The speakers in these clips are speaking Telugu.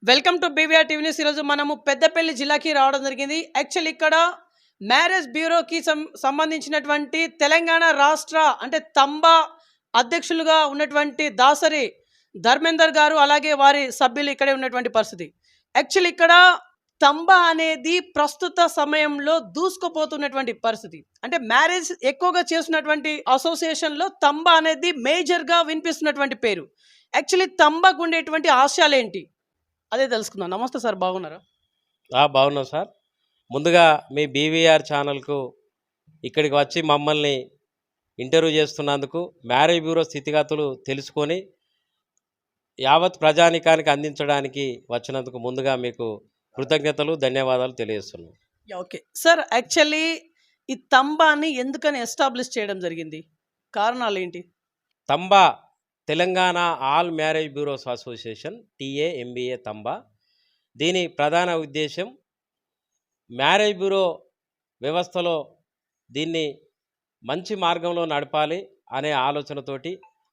Welcome to BVR TV news. ఈరోజు మనము పెద్దపల్లి జిల్లాకి రావడం జరిగింది. యాక్చువల్ ఇక్కడ మ్యారేజ్ బ్యూరోకి సంబంధించినటువంటి తెలంగాణ రాష్ట్ర అంటే తంబా అధ్యక్షులుగా ఉన్నటువంటి దాసరి ధర్మేందర్ గారు అలాగే వారి సభ్యులు ఇక్కడే ఉన్నటువంటి పరిస్థితి. యాక్చువల్ ఇక్కడ తంబా అనేది ప్రస్తుత సమయంలో దూసుకుపోతున్నటువంటి పరిస్థితి. అంటే మ్యారేజ్ ఎక్కువగా చేస్తున్నటువంటి అసోసియేషన్లో తంబా అనేది మేజర్గా వినిపిస్తున్నటువంటి పేరు. యాక్చువల్లీ తంబాకు ఉండేటువంటి ఆశయాలు ఏంటి అదే తెలుసుకుందాం. నమస్తే సార్, బాగున్నారా? బాగున్నాం సార్. ముందుగా మీ బీవీఆర్ ఛానల్కు ఇక్కడికి వచ్చి మమ్మల్ని ఇంటర్వ్యూ చేస్తున్నందుకు, మ్యారేజ్ బ్యూరో స్థితిగతులు తెలుసుకొని యావత్ ప్రజానికానికి అందించడానికి వచ్చినందుకు ముందుగా మీకు కృతజ్ఞతలు, ధన్యవాదాలు తెలియజేస్తున్నాం. ఓకే సార్, యాక్చువల్లీ ఈ తంబాని ఎందుకని ఎస్టాబ్లిష్ చేయడం జరిగింది, కారణాలు ఏంటి? TAMBA Telangana all marriage bureaus association TAMBA TAMBA. దీని ప్రధాన ఉద్దేశం మ్యారేజ్ బ్యూరో వ్యవస్థలో దీన్ని మంచి మార్గంలో నడపాలి అనే ఆలోచనతోటి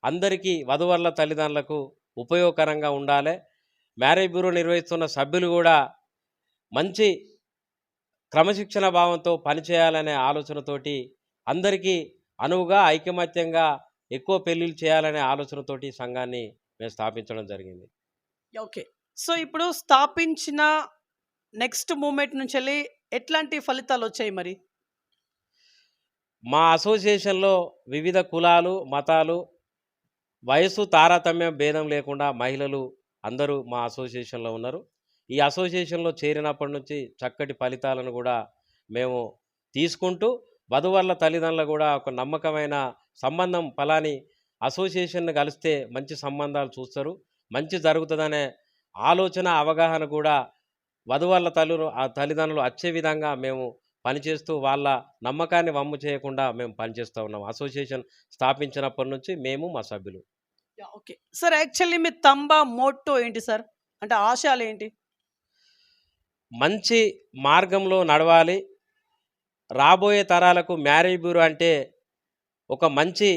అందరికీ వధువరుల తల్లిదండ్రులకు ఉపయోగకరంగా ఉండాలి. మ్యారేజ్ బ్యూరో నిర్వహిస్తున్న సభ్యులు కూడా మంచి క్రమశిక్షణ భావంతో పనిచేయాలనే ఆలోచనతోటి అందరికీ అనువుగా ఐకమత్యంగా ఎక్కువ పెళ్ళిళ్ళు చేయాలనే ఆలోచనతోటి సంఘాన్ని మేము స్థాపించడం జరిగింది. ఓకే, సో ఇప్పుడు స్థాపించిన నెక్స్ట్ మూమెంట్ నుంచి వెళ్ళి ఎట్లాంటి ఫలితాలు వచ్చాయి మరి? మా అసోసియేషన్లో వివిధ కులాలు, మతాలు, వయసు తారతమ్యం భేదం లేకుండా మహిళలు అందరూ మా అసోసియేషన్లో ఉన్నారు. ఈ అసోసియేషన్లో చేరినప్పటి నుంచి చక్కటి ఫలితాలను కూడా మేము తీసుకుంటూ వధువరుల తల్లిదండ్రులు కూడా ఒక నమ్మకమైన సంబంధం ఫలాని అసోసియేషన్ను కలిస్తే మంచి సంబంధాలు చూస్తారు, మంచి జరుగుతుందనే ఆలోచన అవగాహన కూడా వధువరుల తల్లిదండ్రులు వచ్చే విధంగా మేము పనిచేస్తూ వాళ్ళ నమ్మకాన్ని వమ్ము చేయకుండా మేము పనిచేస్తూ ఉన్నాం. అసోసియేషన్ స్థాపించినప్పటి నుంచి మేము మా సభ్యులు. ఓకే సార్, యాక్చువల్లీ మీ తంబా మోటో ఏంటి సార్, అంటే ఆశయాలు ఏంటి? మంచి మార్గంలో నడవాలి, రాబోయే తరాలకు మ్యారేజ్ బ్యూరో అంటే ఒక మంచి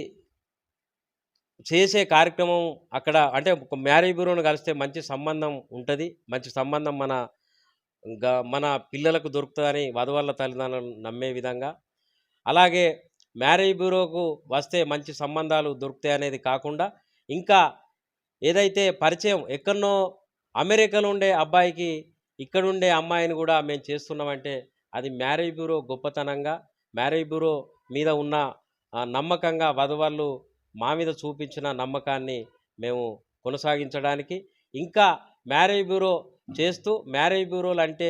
చేసే కార్యక్రమం. అక్కడ అంటే ఒక మ్యారేజ్ బ్యూరోను కలిస్తే మంచి సంబంధం ఉంటుంది, మంచి సంబంధం మన పిల్లలకు దొరుకుతుందని వధువరుల తల్లిదండ్రులు నమ్మే విధంగా, అలాగే మ్యారేజ్ బ్యూరోకు వస్తే మంచి సంబంధాలు దొరుకుతాయి అనేది కాకుండా ఇంకా ఏదైతే పరిచయం ఎక్కడనో అమెరికాలో ఉండే అబ్బాయికి ఇక్కడ ఉండే అమ్మాయిని కూడా మేము చేస్తున్నామంటే అది మ్యారేజ్ బ్యూరో గొప్పతనంగా, మ్యారేజ్ బ్యూరో మీద ఉన్న నమ్మకంగా వధువరులు మా మీద చూపించిన నమ్మకాన్ని మేము కొనసాగించడానికి, ఇంకా మ్యారేజ్ బ్యూరో చేస్తూ మ్యారేజ్ బ్యూరోలు అంటే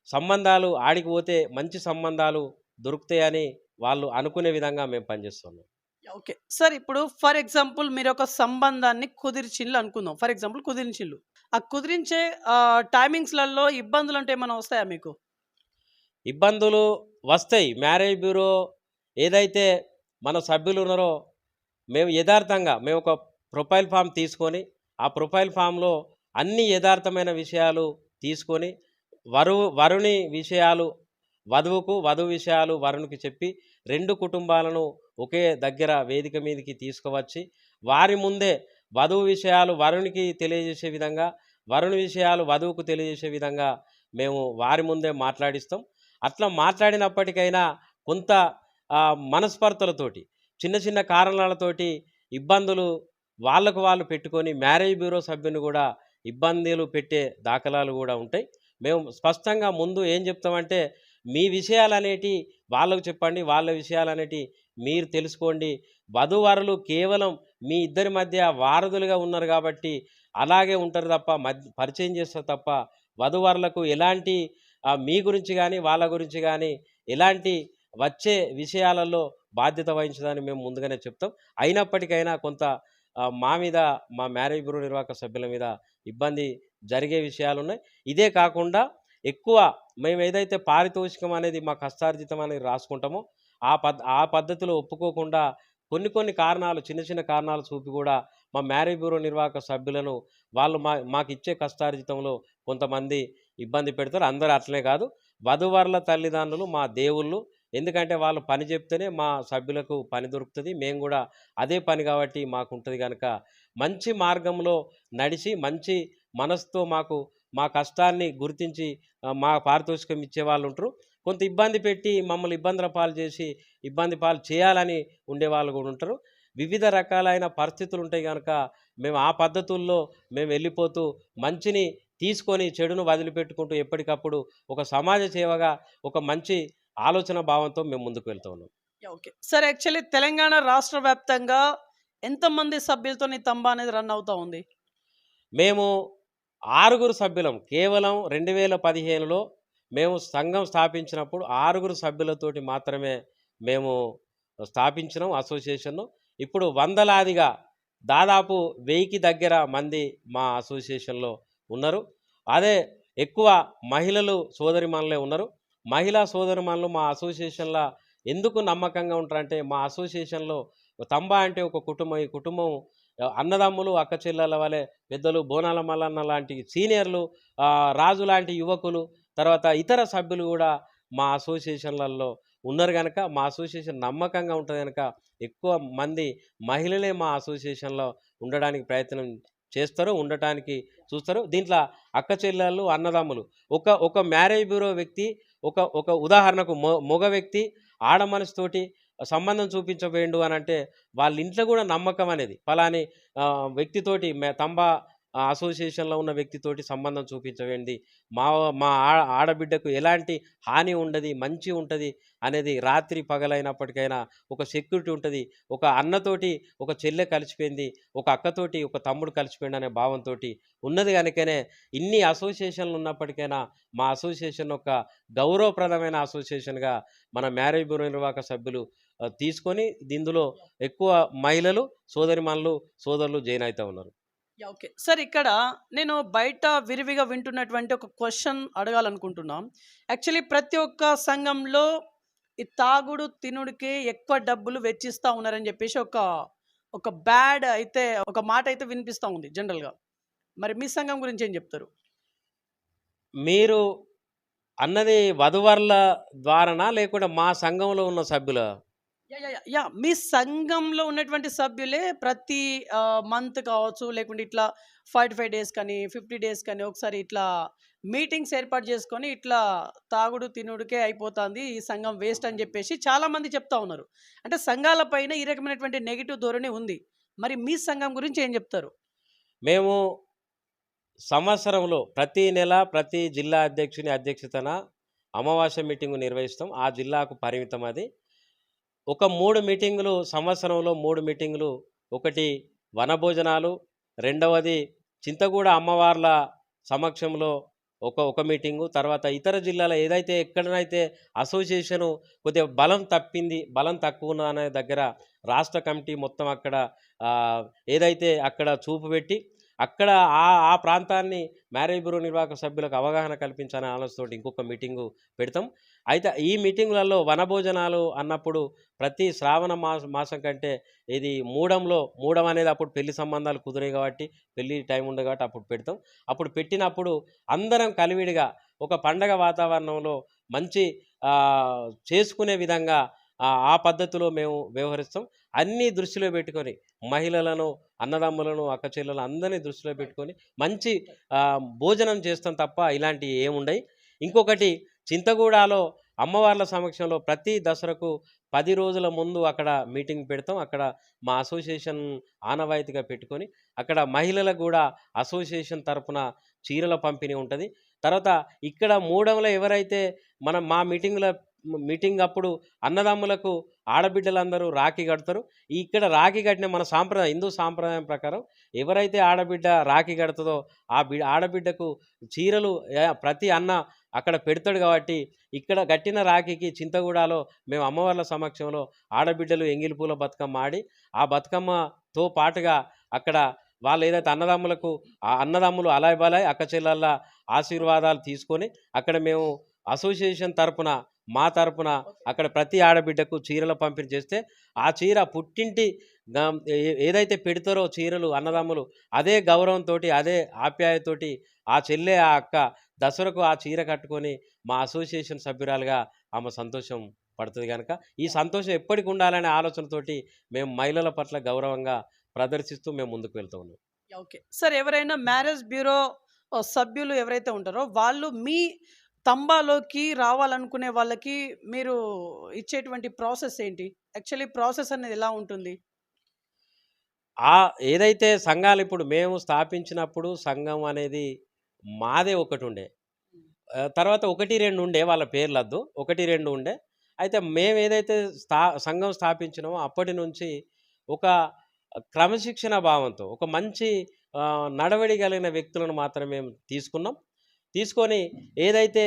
సంబంధాలు ఆడికి పోతే మంచి సంబంధాలు దొరుకుతాయని వాళ్ళు అనుకునే విధంగా మేము పనిచేస్తున్నాం. ఓకే సార్, ఇప్పుడు ఫర్ ఎగ్జాంపుల్ మీరు ఒక సంబంధాన్ని కుదిర్చిల్లు అనుకుందాం. ఫర్ ఎగ్జాంపుల్ కుదిరించిల్లు, ఆ కుదిరించే టైమింగ్స్లలో ఇబ్బందులు అంటే ఏమైనా వస్తాయా మీకు? ఇబ్బందులు వస్తాయి. మ్యారేజ్ బ్యూరో ఏదైతే మన సభ్యులు ఉన్నారో మేము యథార్థంగా మేము ఒక ప్రొఫైల్ ఫామ్ తీసుకొని ఆ ప్రొఫైల్ ఫామ్లో అన్ని యథార్థమైన విషయాలు తీసుకొని వరుని విషయాలు వధువుకు, వధువు విషయాలు వరునికి చెప్పి రెండు కుటుంబాలను ఒకే దగ్గర వేదిక మీదకి తీసుకువచ్చి వారి ముందే వధువు విషయాలు వరునికి తెలియజేసే విధంగా, వరుని విషయాలు వధువుకు తెలియజేసే విధంగా మేము వారి ముందే మాట్లాడిస్తాం. అట్లా మాట్లాడినప్పటికైనా కొంత మనస్పర్ధలతోటి చిన్న చిన్న కారణాలతోటి ఇబ్బందులు వాళ్ళకు వాళ్ళు పెట్టుకొని మ్యారేజ్ బ్యూరో సభ్యుని కూడా ఇబ్బందులు పెట్టే దాఖలాలు కూడా ఉంటాయి. మేము స్పష్టంగా ముందు ఏం చెప్తామంటే మీ విషయాలు అనేటి వాళ్ళకు చెప్పండి, వాళ్ళ విషయాలు అనేటి మీరు తెలుసుకోండి. వధువరులు కేవలం మీ ఇద్దరి మధ్య వారధులుగా ఉన్నారు కాబట్టి అలాగే ఉంటారు తప్ప పరిచయం చేస్తారు తప్ప వధువరులకు ఎలాంటి మీ గురించి కానీ వాళ్ళ గురించి కానీ ఎలాంటి వచ్చే విషయాలలో బాధ్యత వహించదని మేము ముందుగానే చెప్తాం. అయినప్పటికైనా కొంత మా మీద, మా మ్యారేజ్ బ్యూరో నిర్వాహక సభ్యుల మీద ఇబ్బంది జరిగే విషయాలు ఉన్నాయి. ఇదే కాకుండా ఎక్కువ మేము ఏదైతే పారితోషికం అనేది మా కష్టార్జితం అనేది రాసుకుంటామో ఆ పద్ధతిలో ఒప్పుకోకుండా కొన్ని కారణాలు, చిన్న చిన్న కారణాలు చూపి కూడా మా మ్యారేజ్ బ్యూరో నిర్వాహక సభ్యులను వాళ్ళు మాకు ఇచ్చే కష్టార్జితంలో కొంతమంది ఇబ్బంది పెడతారు. అందరూ అట్లనే కాదు, వధువరుల తల్లిదండ్రులు మా దేవుళ్ళు. ఎందుకంటే వాళ్ళు పని చెప్తేనే మా సభ్యులకు పని దొరుకుతుంది, మేము కూడా అదే పని కాబట్టి మాకు ఉంటుంది కనుక మంచి మార్గంలో నడిచి మంచి మనసుతో మాకు మా కష్టాన్ని గుర్తించి మా పారితోషికం ఇచ్చేవాళ్ళు ఉంటారు. కొంత ఇబ్బంది పెట్టి మమ్మల్ని ఇబ్బందుల పాలు చేసి ఇబ్బంది పాలు చేయాలని ఉండేవాళ్ళు కూడా ఉంటారు. వివిధ రకాలైన పరిస్థితులు ఉంటాయి కనుక మేము ఆ పద్ధతుల్లో మేము వెళ్ళిపోతూ మంచిని తీసుకొని చెడును వదిలిపెట్టుకుంటూ ఎప్పటికప్పుడు ఒక సమాజ సేవగా ఒక మంచి ఆలోచన భావంతో మేము ముందుకు వెళ్తూ ఉన్నాం. ఓకే. సార్ యాక్చువల్లీ తెలంగాణ రాష్ట్ర వ్యాప్తంగా ఎంతమంది సభ్యులతోని తంబా అనేది రన్ అవుతా ఉంది? మేము 6 సభ్యులం. కేవలం 2015లో మేము సంఘం స్థాపించినప్పుడు 6 సభ్యులతోటి మాత్రమే మేము స్థాపించినాం అసోసియేషన్ను. ఇప్పుడు వందలాదిగా దాదాపు 1000కి దగ్గర మంది మా అసోసియేషన్‌లో ఉన్నారు. అదే ఎక్కువ మహిళలు సోదరిమణులే ఉన్నారు. మహిళా సోదరిమణులు మా అసోసియేషన్‌ల ఎందుకు నమ్మకంగా ఉంటారంటే, మా అసోసియేషన్‌లో తంబా అంటే ఒక కుటుంబం. ఈ కుటుంబం అన్నదమ్ములు, అక్క చెల్లెళ్ళ వలె పెద్దలు, బోనాల మల్లన్న లాంటి సీనియర్లు, రాజు లాంటి యువకులు, తర్వాత ఇతర సభ్యులు కూడా మా అసోసియేషన్‌లలో ఉన్నారు గనక, మా అసోసియేషన్ నమ్మకంగా ఉంటది గనక, ఎక్కువ మంది మహిళలే మా అసోసియేషన్‌లో ఉండడానికి ప్రయత్నం చేస్తారు, ఉండటానికి చూస్తారు. దీంట్లో అక్క చెల్లెళ్ళు, అన్నదమ్ములు ఒక ఒక మ్యారేజ్ బ్యూరో వ్యక్తి ఒక ఒక ఉదాహరణకు మగ వ్యక్తి ఆడ మనిషితోటి సంబంధం చూపించబోయిండు అనంటే వాళ్ళ ఇంట్లో కూడా నమ్మకం అనేది పలాని వ్యక్తితోటి తంబా అసోసియేషన్‌లో ఉన్న వ్యక్తితోటి సంబంధం చూపించవేంది. మా మా ఆడబిడ్డకు ఎలాంటి హాని ఉండది, మంచి ఉంటది అనేది రాత్రి పగలైనప్పటికైనా ఒక సెక్యూరిటీ ఉంటది. ఒక అన్నతోటి ఒక చెల్లె కలిసిపోయింది, ఒక అక్కతోటి ఒక తమ్ముడు కలిసిపోయిండనే భావంతోటి ఉన్నది గనుకనే ఇన్ని అసోసియేషన్‌లు ఉన్నప్పటికైనా మా అసోసియేషన్ ఒక గౌరవప్రదమైన అసోసియేషన్‌గా మన మ్యారేజ్ బ్యూరో నిర్వాహక సభ్యులు తీసుకొని ఇందులో ఎక్కువ మహిళలు, సోదరిమణులు, సోదరులు జాయిన్ అయితా ఉన్నారు. ఓకే. సార్ ఇక్కడ నేను బయట విరివిగా వింటున్నటువంటి ఒక క్వెషన్ అడగాలనుకుంటున్నాం. యాక్చువల్లీ ప్రతి ఒక్క సంఘంలో ఈ తాగుడు, తినుడుకే ఎక్కువ డబ్బులు వెచ్చిస్తా ఉన్నారని జెప్పేసి ఒక బ్యాడ్ అయితే ఒక మాట అయితే వినిపిస్తా ఉంది జనరల్‌గా. మరి మీ సంఘం గురించి ఏం జెప్తారు? మీరు అన్నది వధూవరుల ద్వారానా? లేకుంటే మా సంఘంలో ఉన్న సభ్యులా? యాహ్! మీ సంఘంలో ఉన్నటువంటి సభ్యులే ప్రతి మంత్ కావచ్చు, లేకుంటే ఇట్లా 45 డేస్ కానీ, 50 డేస్ కానీ ఒకసారి ఇట్లా మీటింగ్స్ ఏర్పాటు చేసుకొని, ఇట్లా తాగుడు, తినుడుకే అయిపోతాంది. ఈ సంఘం వేస్ట్ అని జెప్పేసి చాలామంది చెప్తా ఉన్నారు. అంటే సంఘాల పైన ఈ రకమైనటువంటి నెగెటివ్ ధోరణి ఉంది. మరి మీ సంఘం గురించి ఏం జెప్తారు? మేము సంవత్సరంలో ప్రతి నెల ప్రతి జిల్లా అధ్యక్షుని అధ్యక్షతన అమావాస్య మీటింగు నిర్వహిస్తాం. ఆ జిల్లాకు పరిమితం అది. ఒక 3 మీటింగులు సంవత్సరంలో 3 మీటింగులు. ఒకటి వనభోజనాలు, రెండవది చింతగూడ అమ్మవార్ల సమక్షంలో ఒక మీటింగు. తర్వాత ఇతర జిల్లాలో ఏదైతే ఎక్కడనైతే అసోసియేషను కొద్దిగా బలం తప్పింది, బలం తక్కువ అనే దగ్గర రాష్ట్ర కమిటీ మొత్తం అక్కడ ఏదైతే అక్కడ చూపు పెట్టి అక్కడ ఆ ప్రాంతాన్ని మ్యారేజ్ బ్యూరో నిర్వాహక సభ్యులకు అవగాహన కల్పించాలనే ఆలోచనతోటి ఇంకొక మీటింగు పెడతాం. అయితే ఈ మీటింగులలో వనభోజనాలు అన్నప్పుడు ప్రతి శ్రావణ మాసం కంటే ఇది మూడం అనేది అప్పుడు పెళ్లి సంబంధాలు కుదిరాయి కాబట్టి, పెళ్లి టైం ఉంది కాబట్టి అప్పుడు పెడతాం. అప్పుడు పెట్టినప్పుడు అందరం కలివిడిగా ఒక పండగ వాతావరణంలో మంచి చేసుకునే విధంగా ఆ పద్ధతిలో మేము వ్యవహరిస్తాం. అన్నీ దృష్టిలో పెట్టుకొని మహిళలను, అన్నదమ్ములను, అక్క చెల్లెలను అందరినీ దృష్టిలో పెట్టుకొని మంచి భోజనం చేస్తాం తప్ప ఇలాంటివి ఏముండయి. ఇంకొకటి చింతగూడలో అమ్మవార్ల సమక్షంలో ప్రతి దసరాకు 10 రోజుల ముందు అక్కడ మీటింగ్ పెడతాం. అక్కడ మా అసోసియేషన్ ఆనవాయితీగా పెట్టుకొని అక్కడ మహిళలకు కూడా అసోసియేషన్ తరపున చీరల పంపిణీ ఉంటది. తర్వాత ఇక్కడ మూడంలో ఎవరైతే మా మీటింగ్ అప్పుడు అన్నదమ్ములకు ఆడబిడ్డలందరూ రాఖీ కడతారు. ఇక్కడ రాఖీ కట్టిన మన హిందూ సాంప్రదాయం ప్రకారం ఎవరైతే ఆడబిడ్డ రాఖీ కడుతుందో ఆడబిడ్డకు చీరలు ప్రతి అన్న అక్కడ పెడతాడు కాబట్టి ఇక్కడ కట్టిన రాఖీకి చింతగూడలో మేము అమ్మవార్ల సమక్షంలో ఆడబిడ్డలు ఎంగిలిపూల బతుకమ్మ ఆడి ఆ బతుకమ్మతో పాటుగా అక్కడ వాళ్ళు ఏదైతే అన్నదమ్ములకు ఆ అన్నదమ్ములు అలాయ్ బలాయ్ అక్క చెల్లెళ్ళ ఆశీర్వాదాలు తీసుకొని అక్కడ మేము అసోసియేషన్ తరపున మా తరపున అక్కడ ప్రతి ఆడబిడ్డకు చీరల పంపిణీ చేస్తే ఆ చీర పుట్టింటి ఏదైతే పెడతారో చీరలు అన్నదమ్ములు అదే గౌరవంతో అదే ఆప్యాయతోటి ఆ చెల్లె ఆ అక్క దసరాకు ఆ చీర కట్టుకొని మా అసోసియేషన్ సభ్యురాలుగా ఆమె సంతోషం పడుతుంది కనుక ఈ సంతోషం ఎప్పటికి ఉండాలనే ఆలోచనతోటి మేము మహిళల పట్ల గౌరవంగా ప్రదర్శిస్తూ మేము ముందుకు వెళ్తూ ఉన్నాం. ఓకే. సార్ ఎవరైనా మ్యారేజ్ బ్యూరో సభ్యులు ఎవరైతే ఉంటారో వాళ్ళు మీ తంబాలోకి రావాలనుకునే వాళ్ళకి మీరు ఇచ్చేటువంటి ప్రాసెస్ ఏంటి? యాక్చువల్లీ ప్రాసెస్ అనేది ఎలా ఉంటుంది? ఏదైతే సంఘాలు ఇప్పుడు మేము స్థాపించినప్పుడు సంఘం అనేది మాదే ఒకటుండే. తర్వాత 1, 2 ఉండే వాళ్ళ పేర్లొద్దు. 1, 2 ఉండే. అయితే మేమేదైతే సంఘం స్థాపించినామో అప్పటి నుంచి ఒక క్రమశిక్షణ భావంతో, ఒక మంచి నడవడి కలిగిన వ్యక్తులను మాత్రమే మేము తీసుకున్నాం. తీసుకొని ఏదైతే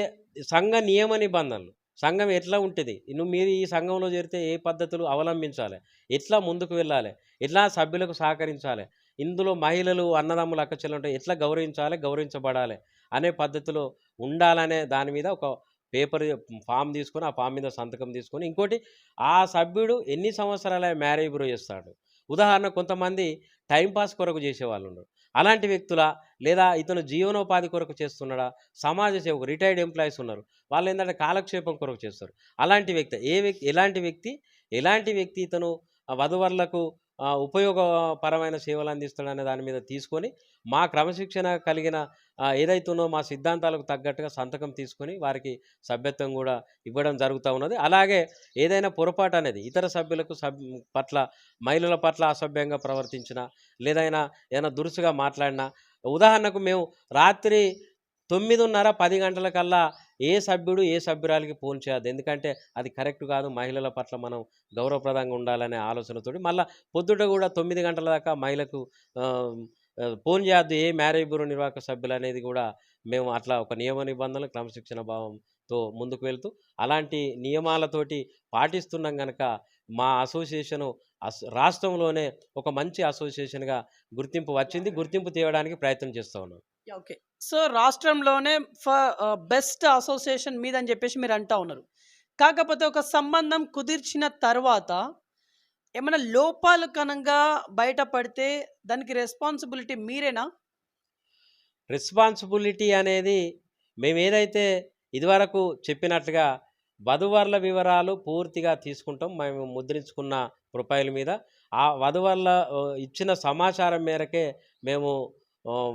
సంఘ నియమ నిబంధనలు, సంఘం ఎట్లా ఉంటది, మీరు ఈ సంఘంలో చేరితే ఏ పద్ధతులు అవలంబించాలి, ఎట్లా ముందుకు వెళ్ళాలి, ఎట్లా సభ్యులకు సహకరించాలి, ఇందులో మహిళలు, అన్నదమ్ములు, అక్కచెల్లెలు ఎట్లా గౌరవించాలి, గౌరవించబడాలి అనే పద్ధతిలో ఉండాలనే దాని మీద ఒక పేపర్ ఫామ్ తీసుకొని, ఆ ఫామ్ మీద సంతకం తీసుకొని, ఇంకోటి ఆ సభ్యుడు ఎన్ని సంవత్సరాల మ్యారేజ్ బ్యూరో చేస్తాడు. ఉదాహరణ కొంతమంది టైంపాస్ కొరకు చేసేవాళ్ళున్నారు. అలాంటి వ్యక్తుల, లేదా ఇతను జీవనోపాధి కొరకు చేస్తున్నాడా, సమాజ సేవకు రిటైర్డ్ ఎంప్లాయీస్ ఉన్నారు. వాళ్ళేందంటే కాలక్షేపం కొరకు చేస్తారు. అలాంటి వ్యక్తి ఎలాంటి వ్యక్తి ఇతను వధూవరులకు ఉపయోగపరమైన సేవలు అందిస్తాడనే దాని మీద తీసుకొని, మా క్రమశిక్షణ కలిగిన ఏదైతుందో మా సిద్ధాంతాలకు తగ్గట్టుగా సంతకం తీసుకొని వారికి సభ్యత్వం కూడా ఇవ్వడం జరుగుతూ ఉన్నది. అలాగే ఏదైనా పొరపాటు అనేది ఇతర సభ్యులకు పట్ల, మహిళల పట్ల అసభ్యంగా ప్రవర్తించినా, ఏదైనా దురుసుగా మాట్లాడినా, ఉదాహరణకు మేము రాత్రి 9:30, 10 గంటలకల్లా ఏ సభ్యుడు ఏ సభ్యురాలికి ఫోన్ చేయొద్దు. ఎందుకంటే అది కరెక్ట్ కాదు. మహిళల పట్ల మనం గౌరవప్రదంగా ఉండాలనే ఆలోచనతోటి మళ్ళా పొద్దుట కూడా 9 గంటల దాకా మహిళకు ఆహ్, ఫోన్ చేయొద్దు ఏ మ్యారేజ్ బ్యూరో నిర్వాహక సభ్యులనేది కూడా మేము అట్లా ఒక నియమ నిబంధనలు, క్రమశిక్షణ భావంతో ముందుకు వెళ్తూ అలాంటి నియమాలతోటి పాటిస్తున్నాం గనక మా అసోసియేషను రాష్ట్రంలోనే ఒక మంచి అసోసియేషన్‌గా గుర్తింపు వచ్చింది. గుర్తింపు తేవడానికి ప్రయత్నం చేస్తా ఉన్నాం. ఓకే. సో, రాష్ట్రంలోనే బెస్ట్ అసోసియేషన్ మీదని జెప్పేసి మీరంటా ఉన్నారు. కాకపోతే ఒక సంబంధం కుదిర్చిన తర్వాత ఏమన్నా లోపాలు కనంగా బయటపడితే దానికి రెస్పాన్సిబిలిటీ మీరేనా? రెస్పాన్సిబిలిటీ అనేది మేమేదైతే ఇదివరకు చెప్పినట్లుగా వధూవరుల వివరాలు పూర్తిగా తీసుకుంటాం. మేము ముద్రించుకున్న ప్రొఫైల్ మీద. ఆ వధూవరుల ఇచ్చిన సమాచారం మేరకే మేము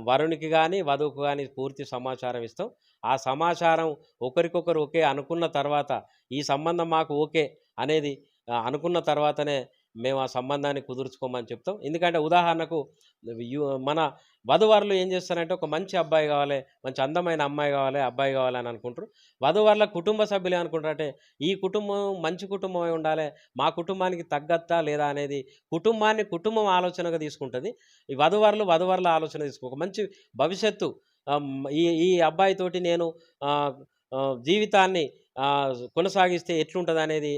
వరునికి గాని, వధువుకు గాని పూర్తి సమాచారం ఇస్తాం. ఆ సమాచారం ఒకరికొకరు ఓకే అనుకున్న తర్వాత, ఈ సంబంధం మాకు ఓకే అనేది అనుకున్న తర్వాతనే మేము ఆ సంబంధాన్ని కుదుర్చుకోమని చెప్తాం. ఎందుకంటే ఉదాహరణకు మన వధూవరులు ఏం చేస్తారంటే ఒక మంచి అబ్బాయి కావాలి, మంచి అందమైన అమ్మాయి కావాలి, అబ్బాయి కావాలి అని అనుకుంటారు. వధూవరుల కుటుంబ సభ్యులు ఏమనుకుంటారంటే ఈ కుటుంబం మంచి కుటుంబమై ఉండాలి, మా కుటుంబానికి తగ్గత్తా లేదా అనేది కుటుంబం ఆలోచనగా తీసుకుంటది. ఈ వధూవరుల ఆలోచన ఒక మంచి భవిష్యత్తు ఈ ఈ అబ్బాయితోటి నేను ఆహ్, జీవితాన్ని కొనసాగిస్తే ఎట్లుంటదనేది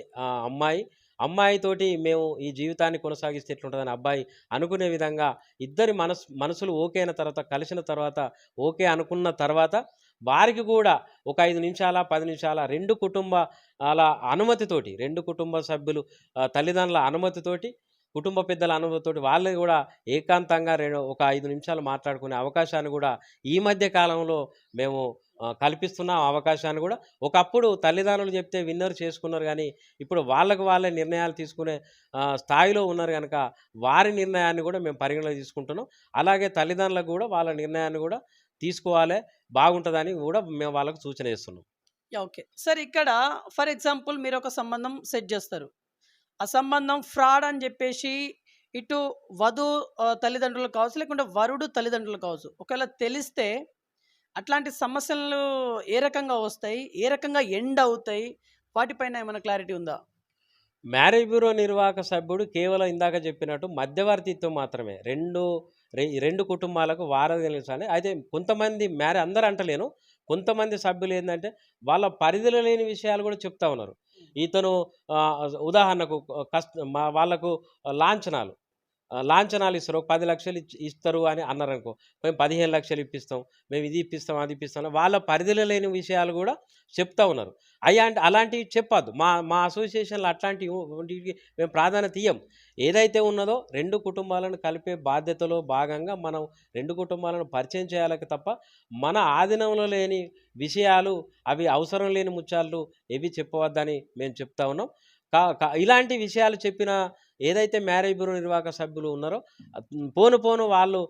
అమ్మాయితోటి మేము ఈ జీవితాన్ని కొనసాగిస్తే ఎట్లుంటదని అబ్బాయి అనుకునే విధంగా ఇద్దరి మనసులు ఓకే అయిన తర్వాత, కలిసిన తర్వాత, ఓకే అనుకున్న తర్వాత వారికి కూడా ఒక 5 నిమిషాల, 10 నిమిషాల 2 కుటుంబాల అనుమతితోటి, 2 కుటుంబ సభ్యులు తల్లిదండ్రుల అనుమతితోటి, కుటుంబ పెద్దల అనుమతితోటి వాళ్ళు కూడా ఏకాంతంగా ఒక 5 నిమిషాలు మాట్లాడుకునే అవకాశాన్ని కూడా ఈ మధ్య కాలంలో మేము కల్పిస్తున్నాం అవకాశాన్ని కూడా. ఒకప్పుడు తల్లిదండ్రులు చెప్తే విన్నర్ చేసుకున్నారు గానీ, ఇప్పుడు వాళ్ళకి వాళ్ళే నిర్ణయాలు తీసుకునే స్థాయిలో ఉన్నారు గనక, వారి నిర్ణయాన్ని కూడా మేము పరిగణలోకి తీసుకుంటున్నాం. అలాగే తల్లిదండ్రులకు కూడా వాళ్ళ నిర్ణయాన్ని కూడా తీసుకోవాలే, బాగుంటదని కూడా మేము వాళ్ళకు సూచన ఇస్తున్నాం. యాహ్! ఓకే. సార్, ఇక్కడ ఫర్ ఎగ్జాంపుల్ మీరొక సంబంధం సెట్ జేస్తారు. ఆ సంబంధం ఫ్రాడ్ అని జెప్పేసి ఇటు తల్లిదండ్రులు కావచ్చు, లేకుంటే వరుడు తల్లిదండ్రులు కావచ్చు. ఒకవేళ తెలిస్తే అట్లాంటి సమస్యలు ఏ రకంగా వస్తాయి? ఏ రకంగా ఎండ్ అవుతాయి? వాటిపైన ఏమైనా క్లారిటీ ఉందా? మ్యారేజ్ బ్యూరో నిర్వాహక సభ్యుడు కేవలం ఇందాక చెప్పినట్టు మధ్యవర్తిత్వం మాత్రమే. 2 కుటుంబాలకు వారధి నిలిచాలి. అయితే కొంతమంది అందరూ అంటలేను. కొంతమంది సభ్యులు ఏందంటే వాళ్ళ పరిధిలో లేని విషయాలు కూడా చెప్తా ఉన్నారు. ఇతను ఉదాహరణకు వాళ్ళకు లాంఛనాలు లాంఛనాలు ఇస్తారు. ఒక 10 లక్షలు ఇస్తారు అని అన్నారనుకో, మేము 15 లక్షలు ఇప్పిస్తాం, మేము ఇది ఇప్పిస్తాం, అది ఇప్పిస్తాం వాళ్ళ పరిధిలో లేని విషయాలు కూడా చెప్తా ఉన్నారు. అలాంటివి చెప్పొద్దు. మా మా అసోసియేషన్‌లో అట్లాంటివి మేము ప్రాధాన్యత ఇయ్యం. ఏదైతే ఉన్నదో 2 కుటుంబాలను కలిపే బాధ్యతలో భాగంగా మనం 2 కుటుంబాలను పరిచయం చేయాలి తప్ప, మన ఆధీనంలో లేని విషయాలు, అవి అవసరం లేని ముచ్చాలు ఏవి చెప్పవద్దని మేము చెప్తా ఉన్నాం. ఇలాంటి విషయాలు చెప్పిన ఏదైతే మ్యారేజ్ బ్యూరో నిర్వాహక సభ్యులు ఉన్నారో పోను పోను వాళ్ళు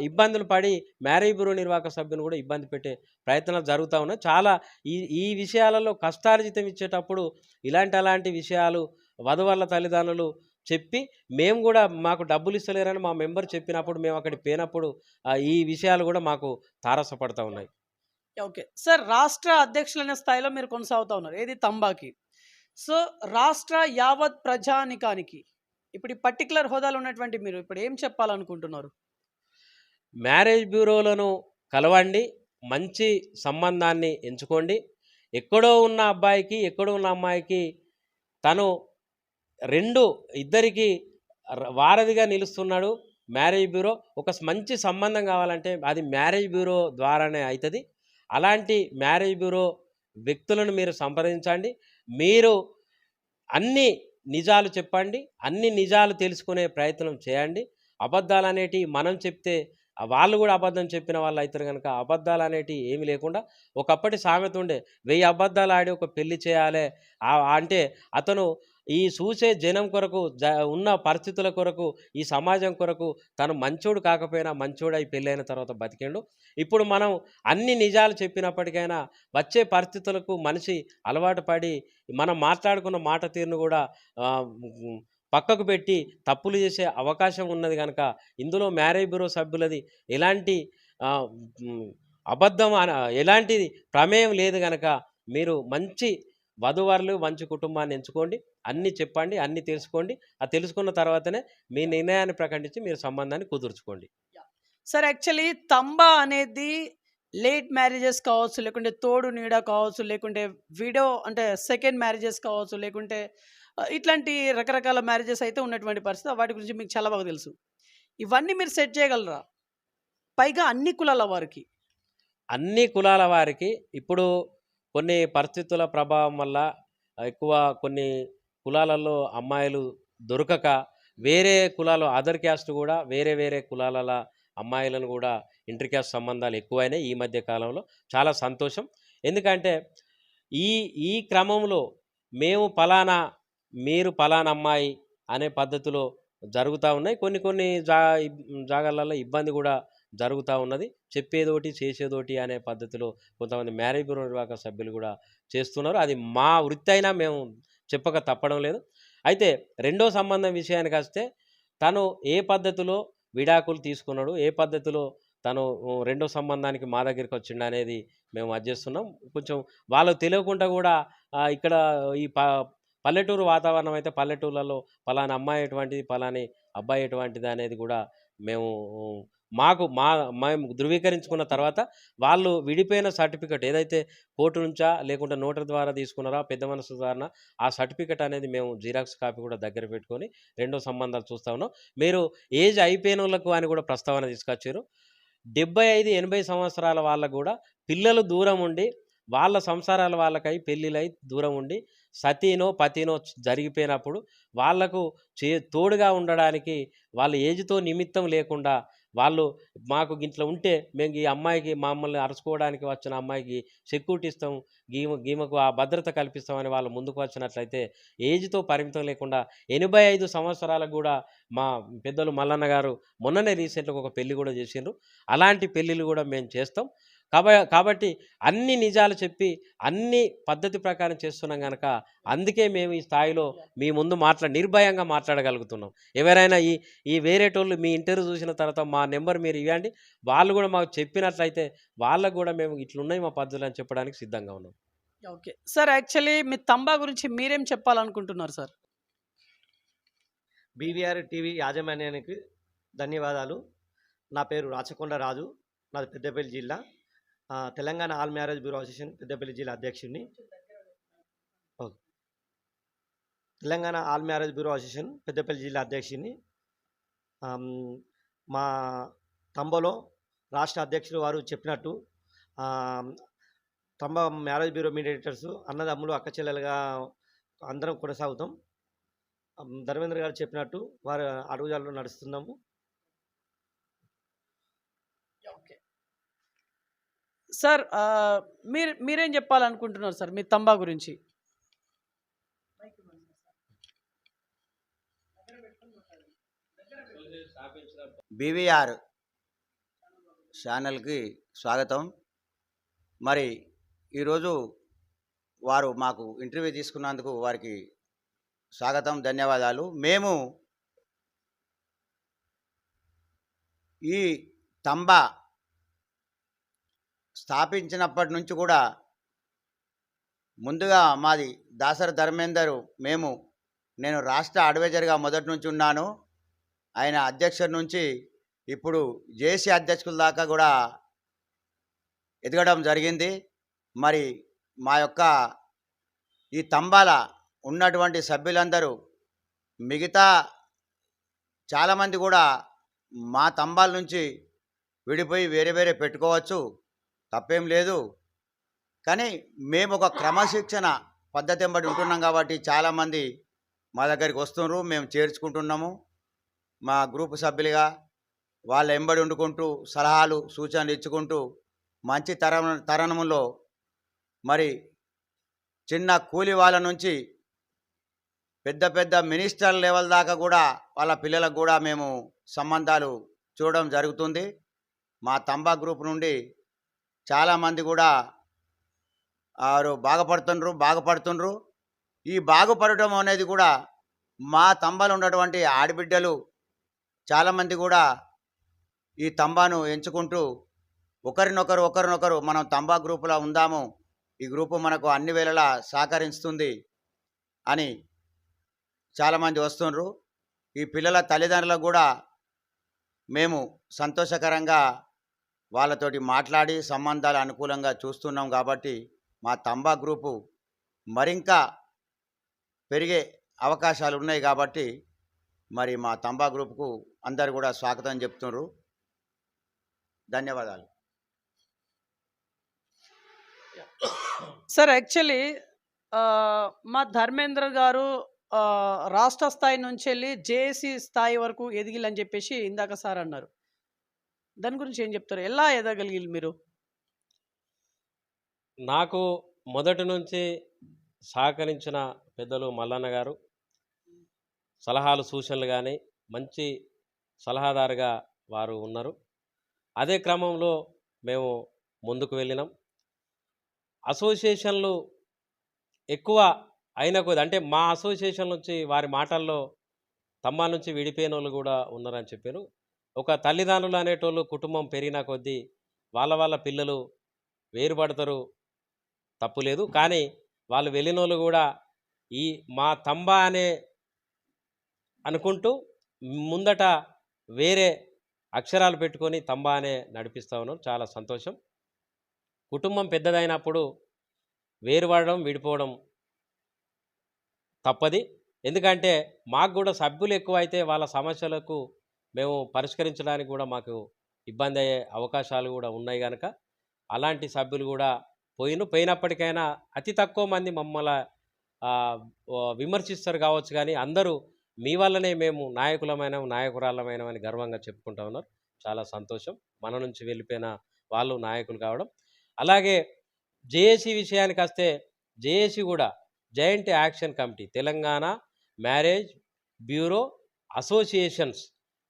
ఇబ్బందులు పడి మ్యారేజ్ బ్యూరో నిర్వాహక సభ్యులు కూడా ఇబ్బంది పెట్టే ప్రయత్నాలు జరుగుతూ ఉన్నాయి. చాలా ఈ ఈ విషయాలలో కష్టార్జితం ఇచ్చేటప్పుడు అలాంటి విషయాలు వధువర్ల తల్లిదండ్రులు చెప్పి మేము కూడా మాకు డబ్బులు ఇస్తలేరని మా మెంబర్ చెప్పినప్పుడు మేము అక్కడికి పోయినప్పుడు ఈ విషయాలు కూడా మాకు తారసపడతా ఉన్నాయి. ఓకే. సార్ రాష్ట్ర అధ్యక్షులనే స్థాయిలో మీరు కొనసాగుతా ఉన్నారు. ఏది తంబాకి. సో రాష్ట్ర యావత్ ప్రజానికానికి ఇప్పుడు ఈ పర్టిక్యులర్ హోదాలో ఉన్నటువంటి మీరు ఇప్పుడు ఏం చెప్పాలనుకుంటున్నారు? మ్యారేజ్ బ్యూరోలను కలవండి, మంచి సంబంధాన్ని ఎంచుకోండి. ఎక్కడో ఉన్న అబ్బాయికి ఎక్కడో ఉన్న అమ్మాయికి తను ఇద్దరికి వారధిగా నిలుస్తున్నాడు మ్యారేజ్ బ్యూరో. ఒక మంచి సంబంధం కావాలంటే అది మ్యారేజ్ బ్యూరో ద్వారానే అవుతుంది. అలాంటి మ్యారేజ్ బ్యూరో వ్యక్తులను మీరు సంప్రదించండి. మీరు అన్ని నిజాలు చెప్పండి, అన్ని నిజాలు తెలుసుకునే ప్రయత్నం చేయండి. అబద్ధాలు అనేటివి మనం చెప్తే వాళ్ళు కూడా అబద్ధం చెప్పిన వాళ్ళు అవుతారు కనుక అబద్ధాలు అనేటివి ఏమి లేకుండా ఒకప్పటి సామెత ఉండే 1000 అబద్ధాలు ఆడి ఒక పెళ్లి చేయాలి అంటే అతను ఈ చూసే జనం కొరకు ఉన్న పరిస్థితుల కొరకు ఈ సమాజం కొరకు తను మంచోడు కాకపోయినా మంచోడై పెళ్ళైన తర్వాత బతికిండు. ఇప్పుడు మనం అన్ని నిజాలు చెప్పినప్పటికైనా వచ్చే పరిస్థితులకు మనిషి అలవాటు పడి మనం మాట్లాడుకున్న మాట తీరును కూడా పక్కకు పెట్టి తప్పులు చేసే అవకాశం ఉన్నది కనుక ఇందులో మ్యారేజ్ బ్యూరో సభ్యులది ఎలాంటి అబద్ధం ఎలాంటిది ప్రమేయం లేదు కనుక మీరు మంచి వధువరులు మంచి కుటుంబాన్ని ఎంచుకోండి, అన్నీ చెప్పండి, అన్నీ తెలుసుకోండి. తెలుసుకున్న తర్వాతనే మీ నిర్ణయాన్ని ప్రకటించి మీరు సంబంధాన్ని కుదుర్చుకోండి. సార్ యాక్చువల్లీ తంబా అనేది లేట్ మ్యారేజెస్ కావచ్చు, లేకుంటే తోడు నీడ కావచ్చు, లేకుంటే విడో అంటే సెకండ్ మ్యారేజెస్ కావచ్చు, లేకుంటే ఇట్లాంటి రకరకాల మ్యారేజెస్ అయితే ఉన్నటువంటి పరిస్థితి. వాటి గురించి మీకు చాలా బాగా తెలుసు. ఇవన్నీ మీరు సెట్ చేయగలరా? పైగా అన్ని కులాల వారికి. అన్ని కులాల వారికి ఇప్పుడు కొన్ని పరిస్థితుల ప్రభావం వల్ల ఎక్కువ కొన్ని కులాలలో అమ్మాయిలు దొరకక వేరే కులాలు అదర్ క్యాస్ట్ కూడా వేరే కులాల అమ్మాయిలను కూడా ఇంటర్ క్యాస్ట్ సంబంధాలు ఎక్కువైనాయి ఈ మధ్య కాలంలో. చాలా సంతోషం. ఎందుకంటే ఈ క్రమంలో మేము పలానా మీరు పలానా అమ్మాయి అనే పద్ధతిలో జరుగుతూ ఉన్నాయి. కొన్ని జాగాలలో ఇబ్బంది కూడా జరుగుతూ ఉన్నది. చెప్పేదోటి చేసేదోటి అనే పద్ధతిలో కొంతమంది మ్యారేజ్ బ్యూరో నిర్వాహక సభ్యులు కూడా చేస్తున్నారు. అది మా వృత్తి అయినా మేము చెప్పక తప్పడం లేదు. అయితే రెండో సంబంధం విషయానికి వస్తే తను ఏ పద్ధతిలో విడాకులు తీసుకున్నాడు, ఏ పద్ధతిలో తను రెండో సంబంధానికి మా దగ్గరికి వచ్చిండు అనేది మేము చేస్తున్నాం. కొంచెం వాళ్ళకు తెలియకుండా కూడా ఇక్కడ ఈ పల్లెటూరు వాతావరణం అయితే పల్లెటూర్లలో పలానా అమ్మాయి ఎటువంటిది పలాని అబ్బాయి ఎటువంటిది అనేది కూడా మేము మేము ధృవీకరించుకున్న తర్వాత వాళ్ళు విడిపోయిన సర్టిఫికెట్ ఏదైతే కోర్టు నుంచా లేకుంటే నోటరీ ద్వారా తీసుకున్నారా పెద్ద మనసు ద్వారా ఆ సర్టిఫికెట్ అనేది మేము జిరాక్స్ కాపీ కూడా దగ్గర పెట్టుకొని రెండో సంబంధాలు చూస్తా ఉన్నాం. మీరు ఏజ్ అయిపోయిన వాళ్ళకు అని కూడా ప్రస్తావన తీసుకొచ్చారు. 75-80 సంవత్సరాల వాళ్ళకు కూడా పిల్లలు దూరం ఉండి వాళ్ళ సంసారాల వాళ్ళకై పెళ్ళిళ్ళై దూరం ఉండి సతీనో పతినో జరిగిపోయినప్పుడు వాళ్లకు తోడుగా ఉండడానికి వాళ్ళ ఏజ్తో నిమిత్తం లేకుండా వాళ్ళు మాకు ఇంట్లో ఉంటే మేము ఈ అమ్మాయికి మమ్మల్ని అరుచుకోవడానికి వచ్చిన అమ్మాయికి సెక్యూరిటీ ఇస్తాం, గీమకు ఆ భద్రత కల్పిస్తామని వాళ్ళు ముందుకు వచ్చినట్లయితే ఏజ్తో పరిమితం లేకుండా 85 సంవత్సరాలకు కూడా మా పెద్దలు మల్లన్న గారు మొన్ననే రీసెంట్గా ఒక పెళ్లి కూడా చేసిండ్రు. అలాంటి పెళ్ళిళ్ళు కూడా మేము చేస్తాం. కాబట్టి అన్ని నిజాలు చెప్పి అన్ని పద్ధతి ప్రకారం చేస్తున్నాం కనుక అందుకే మేము ఈ స్థాయిలో మీ ముందు నిర్భయంగా మాట్లాడగలుగుతున్నాం. ఎవరైనా ఈ వేరేటోళ్ళు మీ ఇంటర్వ్యూ చూసిన తర్వాత మా నెంబర్ మీరు ఇవ్వండి, వాళ్ళు కూడా మాకు చెప్పినట్లయితే వాళ్ళకు కూడా మేము ఇట్లున్నాయి మా పద్ధతులు అని చెప్పడానికి సిద్ధంగా ఉన్నాం. ఓకే సార్, యాక్చువల్లీ మీ తంబా గురించి మీరేం చెప్పాలనుకుంటున్నారు సార్? బీవీఆర్ టీవీ యాజమాన్యానికి ధన్యవాదాలు. నా పేరు రాచకొండ రాజు, నాది పెద్దపల్లి జిల్లా. Telangana all marriage bureau association Peddapalli జిల్లా అధ్యక్షుడిని. Telangana all marriage bureau association Peddapalli జిల్లా అధ్యక్షుడిని. మా తంబలో రాష్ట్ర అధ్యక్షులు వారు చెప్పినట్టు తంబ మ్యారేజ్ బ్యూరో మీడియేటర్స్ అన్నదమ్ములు అక్క చెల్లెలుగా అందరం కొనసాగుతాం. ధర్మేంద్ర గారు చెప్పినట్టు వారు అడుగుజాడలో నడుస్తున్నాము. సార్ మీరేం చెప్పాలనుకుంటున్నారు సార్ మీ తంబా గురించి? బీవీఆర్ ఛానల్కి స్వాగతం. మరి ఈరోజు వారు మాకు ఇంటర్వ్యూ తీసుకున్నందుకు వారికి స్వాగతం, ధన్యవాదాలు. మేము ఈ తంబా స్థాపించినప్పటి నుంచి కూడా ముందుగా మాది దాసరి ధర్మేందర్, నేను రాష్ట్ర అడ్వైజర్గా మొదటి నుంచి ఉన్నాను. ఆయన అధ్యక్షుడి నుంచి ఇప్పుడు జేసీ అధ్యక్షుల దాకా కూడా ఎదగడం జరిగింది. మరి మా యొక్క ఈ తంబాల ఉన్నటువంటి సభ్యులందరూ మిగతా చాలామంది కూడా మా తంబాల నుంచి విడిపోయి వేరే వేరే పెట్టుకోవచ్చు, తప్పేం లేదు. కానీ మేము ఒక క్రమశిక్షణ పద్ధతి ఎంబడి ఉంటున్నాం కాబట్టి చాలామంది మా దగ్గరికి వస్తున్నారు, మేము చేర్చుకుంటున్నాము. మా గ్రూపు సభ్యులుగా వాళ్ళ ఎంబడి వండుకుంటూ సలహాలు సూచనలు ఇచ్చుకుంటూ మంచి తరుణంలో మరి చిన్న కూలి వాళ్ళ నుంచి పెద్ద పెద్ద మినిస్టర్ లెవెల్ దాకా కూడా వాళ్ళ పిల్లలకు కూడా మేము సంబంధాలు చూడడం జరుగుతుంది. మా తంబా గ్రూప్ నుండి చాలామంది కూడా వారు బాగుపడుతుండ్రు. ఈ బాగుపడటం అనేది కూడా మా తంబాలో ఉన్నటువంటి ఆడబిడ్డలు చాలామంది కూడా ఈ తంబాను ఎంచుకుంటూ ఒకరినొకరు మనం తంబా గ్రూపులో ఉందాము, ఈ గ్రూపు మనకు అన్ని వేళలా సహకరిస్తుంది అని చాలామంది వస్తుండ్రు. ఈ పిల్లల తల్లిదండ్రులకు కూడా మేము సంతోషకరంగా వాళ్ళతోటి మాట్లాడి సంబంధాలు అనుకూలంగా చూస్తున్నాం. కాబట్టి మా తంబా గ్రూపు మరింకా పెరిగే అవకాశాలు ఉన్నాయి. కాబట్టి మరి మా తంబా గ్రూపుకు అందరు కూడా స్వాగతం చెప్తున్నారు. ధన్యవాదాలు. సార్ యాక్చువల్లీ మా ధర్మేంద్ర గారు రాష్ట్ర స్థాయి నుంచి వెళ్ళి జేఏసీ స్థాయి వరకు ఎదిగిలని చెప్పేసి ఇందాక సార్ అన్నారు. దాని గురించి ఏం చెప్తారు? ఎలా ఎదగలిగి మీరు? నాకు మొదటి నుంచి సహకరించిన పెద్దలు మల్లన్న గారు సలహాలు సూచనలు కానీ మంచి సలహాదారుగా వారు ఉన్నారు. అదే క్రమంలో మేము ముందుకు వెళ్ళినాం. అసోసియేషన్లు ఎక్కువ అయిన కొద్ది అంటే మా అసోసియేషన్ నుంచి వారి మాటల్లో తమ్మ నుంచి విడిపోయిన వాళ్ళు కూడా ఉన్నారని చెప్పారు. ఒక తల్లిదండ్రులు అనేటోళ్ళు కుటుంబం పెరిగిన కొద్దీ వాళ్ళ పిల్లలు వేరుపడతారు, తప్పులేదు. కానీ వాళ్ళు వెళ్ళిన వాళ్ళు కూడా ఈ మా తంబా అనే అనుకుంటూ ముందట వేరే అక్షరాలు పెట్టుకొని తంబా అనే నడిపిస్తూ ఉన్నారు. చాలా సంతోషం. కుటుంబం పెద్దదైనప్పుడు వేరుపడడం విడిపోవడం తప్పది. ఎందుకంటే మాకు కూడా సభ్యులు ఎక్కువైతే వాళ్ళ సమస్యలకు మేము పరిష్కరించడానికి కూడా మాకు ఇబ్బంది అయ్యే అవకాశాలు కూడా ఉన్నాయి. కనుక అలాంటి సభ్యులు కూడా పోయినప్పటికైనా అతి తక్కువ మంది మమ్మల్ని విమర్శిస్తారు కావచ్చు, కానీ అందరూ మీ వల్లనే మేము నాయకురాలమైనమని గర్వంగా చెప్పుకుంటా ఉన్నారు. చాలా సంతోషం. మన నుంచి వెళ్ళిపోయిన వాళ్ళు నాయకులు కావడం. అలాగే జేఏసీ విషయానికి వస్తే జేఏసీ కూడా joint action committee, Telangana marriage bureau associations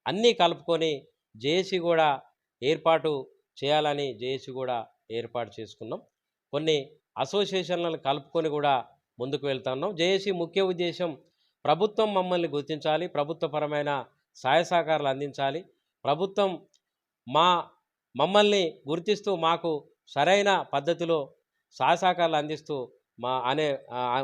అన్నీ కలుపుకొని జేఏసీ కూడా ఏర్పాటు చేయాలని జేఏసీ కూడా ఏర్పాటు చేసుకున్నాం. కొన్ని అసోసియేషన్లను కలుపుకొని కూడా ముందుకు వెళ్తున్నాం. జేఏసీ ముఖ్య ఉద్దేశం ప్రభుత్వం మమ్మల్ని గుర్తించాలి, ప్రభుత్వపరమైన సహాయ సహకారాలు అందించాలి, ప్రభుత్వం మమ్మల్ని గుర్తిస్తూ మాకు సరైన పద్ధతిలో సహాయ సహకారాలు అందిస్తూ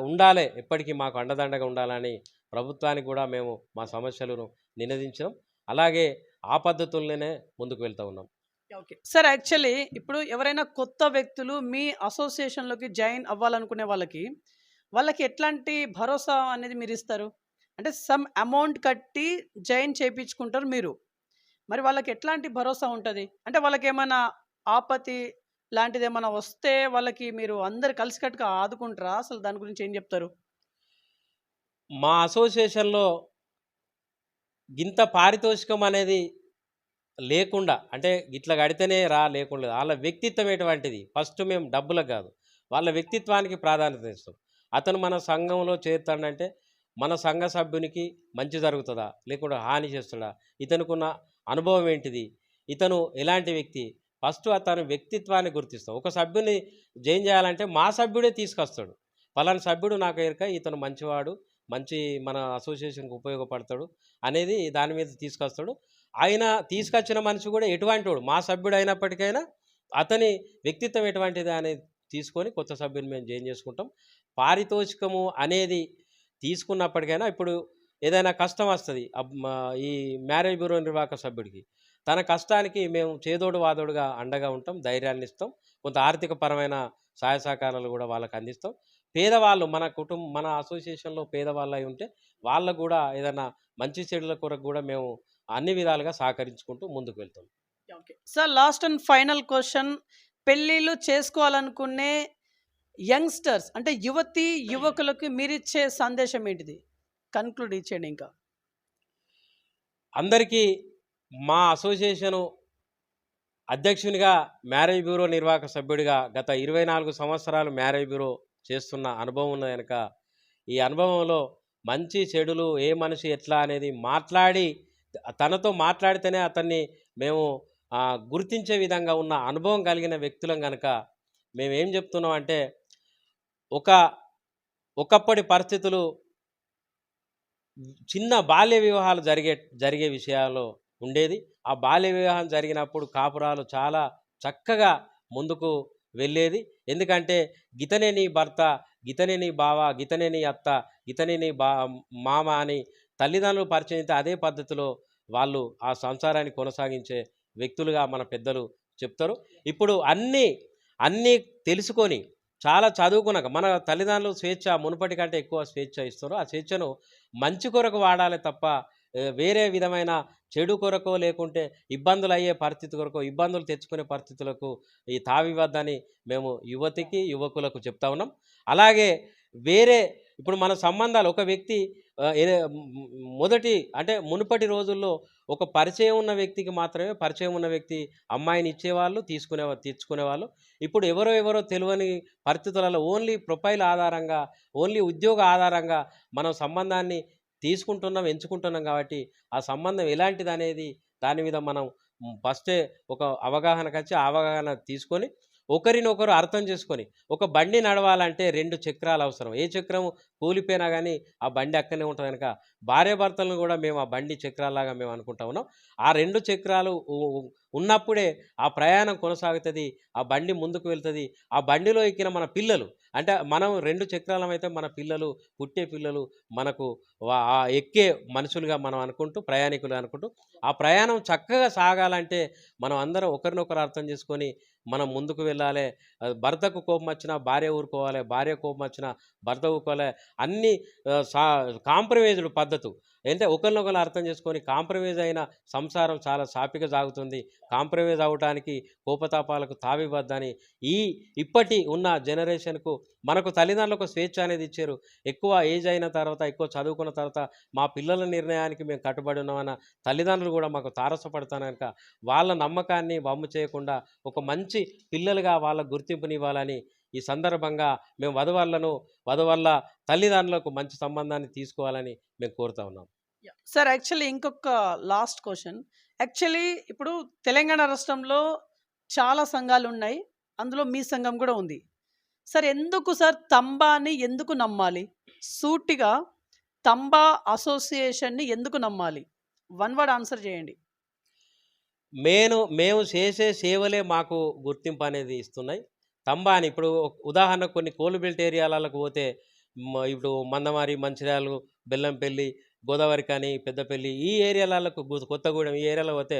ఉండాలి, ఎప్పటికీ మాకు అండదండగా ఉండాలని ప్రభుత్వానికి కూడా మేము మా సమస్యలను నినదించాం. అలాగే ఆ పద్ధతుల్లోనే ముందుకు వెళ్తూ ఉన్నాం. ఓకే సార్, యాక్చువల్లీ ఇప్పుడు ఎవరైనా కొత్త వ్యక్తులు మీ అసోసియేషన్లోకి జాయిన్ అవ్వాలనుకునే వాళ్ళకి ఎట్లాంటి భరోసా అనేది మీరు ఇస్తారు? అంటే సమ్ అమౌంట్ కట్టి జాయిన్ చేయించుకుంటారు మీరు, మరి వాళ్ళకి ఎట్లాంటి భరోసా ఉంటుంది? అంటే వాళ్ళకి ఏమైనా ఆపత్తి లాంటిది ఏమైనా వస్తే వాళ్ళకి మీరు అందరు కలిసికట్టుగా ఆదుకుంటారా? అసలు దాని గురించి ఏం చెప్తారు? మా అసోసియేషన్లో ఇంత పారితోషికం అనేది లేకుండా, అంటే ఇట్లా కడితేనే లేకుండా వాళ్ళ వ్యక్తిత్వం ఎటువంటిది, ఫస్ట్ మేము డబ్బులకు కాదు వాళ్ళ వ్యక్తిత్వానికి ప్రాధాన్యత ఇస్తాం. అతను మన సంఘంలో చేరుతాడంటే మన సంఘ సభ్యునికి మంచి జరుగుతుందా లేకుంటే హాని చేస్తుందా, ఇతనుకున్న అనుభవం ఏంటిది, ఇతను ఎలాంటి వ్యక్తి, ఫస్ట్ అతని వ్యక్తిత్వాన్ని గుర్తిస్తాం. ఒక సభ్యుని జాయిన్ చేయాలంటే మా సభ్యుడే తీసుకొస్తాడు, పలానా సభ్యుడు నాకు ఎరక ఇతను మంచివాడు, మంచి మన అసోసియేషన్కి ఉపయోగపడతాడు అనేది దాని మీద తీసుకొస్తాడు. ఆయన తీసుకొచ్చిన మనిషి కూడా ఎటువంటి వాడు, మా సభ్యుడు అయినప్పటికైనా అతని వ్యక్తిత్వం ఎటువంటిది అనేది తీసుకొని కొత్త సభ్యుని మేము జాయిన్ చేసుకుంటాం. పారితోషికము అనేది తీసుకున్నప్పటికైనా ఇప్పుడు ఏదైనా కష్టం వస్తుంది ఈ మ్యారేజ్ బ్యూరో నిర్వాహక సభ్యుడికి, తన కష్టానికి మేము చేదోడు వాదోడుగా అండగా ఉంటాం, ధైర్యాన్ని ఇస్తాం, కొంత ఆర్థిక పరమైన సహాయ సహకారాలు కూడా వాళ్ళకి అందిస్తాం. పేదవాళ్ళు మన కుటుంబం మన అసోసియేషన్లో పేదవాళ్ళు అయి ఉంటే వాళ్ళకు కూడా ఏదైనా మంచి చెడుల కొరకు కూడా మేము అన్ని విధాలుగా సహకరించుకుంటూ ముందుకు వెళ్తాం. Okay sir, last and final question, పెళ్ళిళ్ళు చేసుకోవాలనుకునే యంగ్స్టర్స్ అంటే యువతి యువకులకు మీరిచ్చే సందేశం ఏంటిది? కన్క్లూడ్ ఇచ్చేయండి. ఇంకా అందరికీ మా అసోసియేషను అధ్యక్షునిగా, మ్యారేజ్ బ్యూరో నిర్వాహక సభ్యుడిగా గత 24 సంవత్సరాలు మ్యారేజ్ బ్యూరో చేస్తున్న అనుభవం ఉన్నది కనుక ఈ అనుభవంలో మంచి చెడులు ఏ మనిషి ఎట్లా అనేది మాట్లాడి తనతో మాట్లాడితేనే అతన్ని మేము గుర్తించే విధంగా ఉన్న అనుభవం కలిగిన వ్యక్తులం కనుక మేము ఏం చెప్తున్నాం అంటే, ఒకప్పటి పరిస్థితులు చిన్న బాల్య వివాహాలు జరిగే విషయాల్లో ఉండేది. ఆ బాల్య వివాహం జరిగినప్పుడు కాపురాలు చాలా చక్కగా ముందుకు వెళ్ళేది. ఎందుకంటే గితనే నీ భర్త, గితనే నీ బావ, గితనే నీ అత్త, గితనే నీ మామ అని తల్లిదండ్రులు పరిచయం అయితే అదే పద్ధతిలో వాళ్ళు ఆ సంసారాన్ని కొనసాగించే వ్యక్తులుగా మన పెద్దలు చెప్తారు. ఇప్పుడు అన్నీ తెలుసుకొని చాలా చదువుకున్నాక మన తల్లిదండ్రులు స్వేచ్ఛ మునుపటి కంటే ఎక్కువ స్వేచ్ఛ ఇస్తారు. ఆ స్వేచ్ఛను మంచి కొరకు వాడాలి తప్ప వేరే విధమైన చెడు కొరకో లేకుంటే ఇబ్బందులు అయ్యే పరిస్థితి కొరకో ఇబ్బందులు తెచ్చుకునే పరిస్థితులకు ఈ తావివద్దని మేము యువతికి యువకులకు చెప్తా ఉన్నాం. అలాగే వేరే ఇప్పుడు మన సంబంధాలు ఒక వ్యక్తి మొదటి అంటే మునుపటి రోజుల్లో ఒక పరిచయం ఉన్న వ్యక్తికి మాత్రమే పరిచయం ఉన్న వ్యక్తి అమ్మాయిని ఇచ్చేవాళ్ళు, తెచ్చుకునేవాళ్ళు. ఇప్పుడు ఎవరో తెలియని పరిస్థితులలో ఓన్లీ ప్రొఫైల్ ఆధారంగా, ఓన్లీ ఉద్యోగ ఆధారంగా మనం సంబంధాన్ని ఎంచుకుంటున్నాం కాబట్టి ఆ సంబంధం ఎలాంటిది అనేది దాని మీద మనం ఫస్టే ఒక అవగాహనకు వచ్చి అవగాహన తీసుకొని ఒకరినొకరు అర్థం చేసుకొని, ఒక బండి నడవాలంటే 2 చక్రాలు అవసరం. ఏ చక్రం కూలిపోయినా కానీ ఆ బండి అక్కడనే ఉంటుంది కనుక భార్యాభర్తలను కూడా మేము ఆ బండి చక్రాలాగా మేము అనుకుంటా ఉన్నాం. ఆ 2 చక్రాలు ఉన్నప్పుడే ఆ ప్రయాణం కొనసాగుతుంది, ఆ బండి ముందుకు వెళ్తుంది. ఆ బండిలో ఎక్కిన మన పిల్లలు అంటే మనం 2 చక్రాలమైతే మన పిల్లలు, పుట్టే పిల్లలు మనకు ఎక్కే మనుషులుగా మనం అనుకుంటూ ప్రయాణికులు అనుకుంటూ ఆ ప్రయాణం చక్కగా సాగాలంటే మనం అందరం ఒకరినొకరు అర్థం చేసుకొని మనం ముందుకు వెళ్ళాలి. భర్తకు కోపం వచ్చినా భార్య ఊరుకోవాలి, భార్య కోపం వచ్చినా భర్త ఊరుకోవాలి. అన్నీ కాంప్రమైజ్డ్ పద్ధతి అంటే ఒకరినొకరు అర్థం చేసుకొని కాంప్రమైజ్ అయిన సంసారం చాలా సాపిగా సాగుతుంది. కాంప్రమైజ్ అవ్వడానికి కోపతాపాలకు తావివద్దని ఇప్పటి ఉన్న జనరేషన్కు మనకు తల్లిదండ్రులకు స్వేచ్ఛ అనేది ఇచ్చారు. ఎక్కువ ఏజ్ అయిన తర్వాత, ఎక్కువ చదువుకున్న తర్వాత మా పిల్లల నిర్ణయానికి మేము కట్టుబడి ఉన్నామన్న తల్లిదండ్రులు కూడా మాకు తారసపడతాను కనుక వాళ్ళ నమ్మకాన్ని వమ్ము చేయకుండా ఒక మంచి పిల్లలుగా వాళ్ళ గుర్తింపునివ్వాలని ఈ సందర్భంగా మేము వధువర్ల తల్లిదండ్రులకు మంచి సంబంధాన్ని తీసుకోవాలని మేము కోరుతా ఉన్నాం. సార్, యాక్చువల్లీ ఇంకొక లాస్ట్ క్వశ్చన్. యాక్చువల్లీ ఇప్పుడు తెలంగాణ రాష్ట్రంలో చాలా సంఘాలు ఉన్నాయి, అందులో మీ సంఘం కూడా ఉంది. సార్, ఎందుకు సార్ తంబాని ఎందుకు నమ్మాలి? సూటిగా తంబా అసోసియేషన్ని ఎందుకు నమ్మాలి? 1 వర్డ్ ఆన్సర్ చేయండి. మేము చేసే సేవలే మాకు గుర్తింపు అనేది ఇస్తున్నాయి. తంబాని ఇప్పుడు ఉదాహరణకు కొన్ని కోల్బెల్ట్ ఏరియాలకు పోతే ఇప్పుడు మందమారి, మంచిర్యాల, బెల్లంపల్లి, గోదావరి కానీ, పెద్దపల్లి ఈ ఏరియాలకు, కొత్తగూడెం ఈ ఏరియాలో పోతే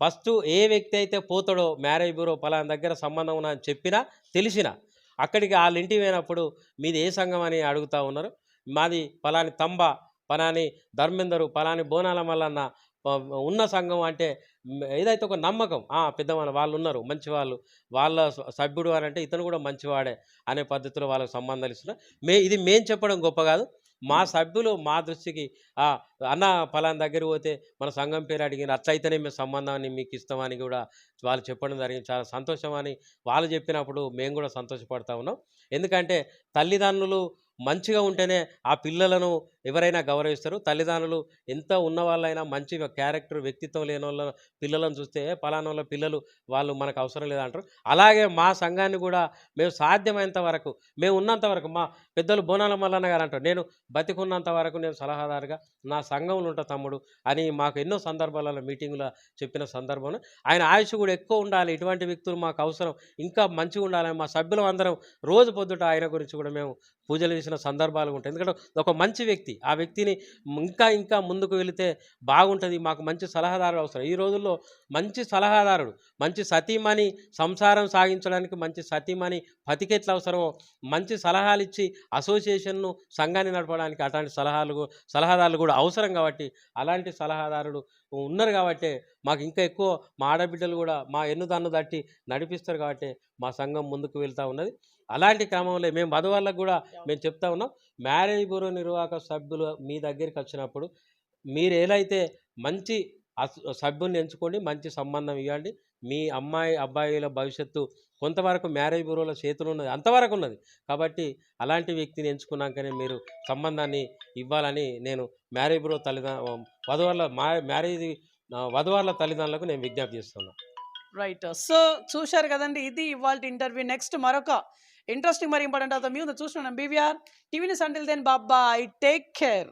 ఫస్ట్ ఏ వ్యక్తి అయితే పోతాడో మ్యారేజ్ బ్యూరో పలానా దగ్గర సంబంధం ఉన్నా అని చెప్పినా తెలిసినా అక్కడికి వాళ్ళ ఇంటికి పోయినప్పుడు మీది ఏ సంఘం అని అడుగుతూ ఉన్నారు. మాది పలాని తంబా, పలాని ధర్మేందరు, పలాని బోనాల మల్లన్న ఉన్న సంఘం అంటే ఏదైతే ఒక నమ్మకం, పెద్దవాళ్ళు వాళ్ళు ఉన్నారు మంచి వాళ్ళ సభ్యుడు అని అంటే ఇతను కూడా మంచివాడే అనే పద్ధతిలో వాళ్ళకి సంబంధాలు ఇస్తున్నారు. ఇది మేము చెప్పడం గొప్ప కాదు, మా సభ్యులు మా దృష్టికి అన్న పలానా దగ్గర పోతే మన సంఘం పేరు అడిగిన అట్లయితేనే మేము సంబంధాన్ని మీకు ఇస్తామని కూడా వాళ్ళు చెప్పడం జరిగింది. చాలా సంతోషం అని వాళ్ళు చెప్పినప్పుడు మేము కూడా సంతోషపడతా ఉన్నాం. ఎందుకంటే తల్లిదండ్రులు మంచిగా ఉంటేనే ఆ పిల్లలను ఎవరైనా గౌరవిస్తారు. తల్లిదండ్రులు ఎంత ఉన్నవాళ్ళైనా మంచి క్యారెక్టర్, వ్యక్తిత్వం లేని వాళ్ళ పిల్లలను చూస్తే పలానోళ్ళ పిల్లలు వాళ్ళు మనకు అవసరం లేదంటారు. అలాగే మా సంఘాన్ని కూడా మేము సాధ్యమైనంత వరకు, మేము ఉన్నంత వరకు మా పెద్దలు బోనాల మల్లన్న గారు అంటారు, నేను బతికున్నంత వరకు నేను సలహాదారుగా నా సంఘంలో ఉంటా తమ్ముడు అని మాకు ఎన్నో సందర్భాలలో మీటింగ్లో చెప్పిన సందర్భంలో ఆయన ఆయుష్ కూడా ఎక్కువ ఉండాలి, ఇటువంటి వ్యక్తులు మాకు అవసరం, ఇంకా మంచిగా ఉండాలని మా సభ్యులం అందరం రోజు పొద్దుట ఆయన గురించి కూడా మేము పూజలు చేసిన సందర్భాలు ఉంటాయి. ఎందుకంటే ఒక మంచి వ్యక్తి, ఆ వ్యక్తిని ఇంకా ముందుకు వెళితే బాగుంటుంది, మాకు మంచి సలహాదారుడు అవసరం. ఈ రోజుల్లో మంచి సలహాదారుడు, మంచి సతీమణి సంసారం సాగించడానికి మంచి సతీమణి పతికెట్ల అవసరమో మంచి సలహాలు ఇచ్చి అసోసియేషన్ను సంఘాన్ని నడపడానికి అట్లాంటి సలహాదారులు కూడా అవసరం. కాబట్టి అలాంటి సలహాదారుడు ఉన్నారు కాబట్టి మాకు ఇంకా ఎక్కువ మా ఆడబిడ్డలు కూడా మా ఎన్నుదన్ను తట్టి నడిపిస్తారు కాబట్టి మా సంఘం ముందుకు వెళ్తూ ఉన్నది. అలాంటి క్రమంలో మేము వధువులకు కూడా మేము చెప్తా ఉన్నాం, మ్యారేజ్ బ్యూరో నిర్వాహక సభ్యులు మీ దగ్గరికి వచ్చినప్పుడు మీరు ఏదైతే మంచి సభ్యుల్ని ఎంచుకోండి, మంచి సంబంధం ఇవ్వండి. మీ అమ్మాయి అబ్బాయిల భవిష్యత్తు కొంతవరకు మ్యారేజ్ బ్యూరోల చేతులు ఉన్నది, అంతవరకు ఉన్నది. కాబట్టి అలాంటి వ్యక్తిని ఎంచుకున్నాకనే మీరు సంబంధాన్ని ఇవ్వాలని నేను మ్యారేజ్ బ్యూరో వధువర్ల తల్లిదండ్రులకు నేను విజ్ఞప్తి చేస్తున్నాను. రైట్. సో చూశారు కదండి, ఇది ఇవాళ ఇంటర్వ్యూ. నెక్స్ట్ మరొక ఇంట్రెస్టింగ్ మరి ఇంపార్టెంట్ అవుతాం. మీరు చూస్తున్నాం BVR TV news. Until then bye, take care.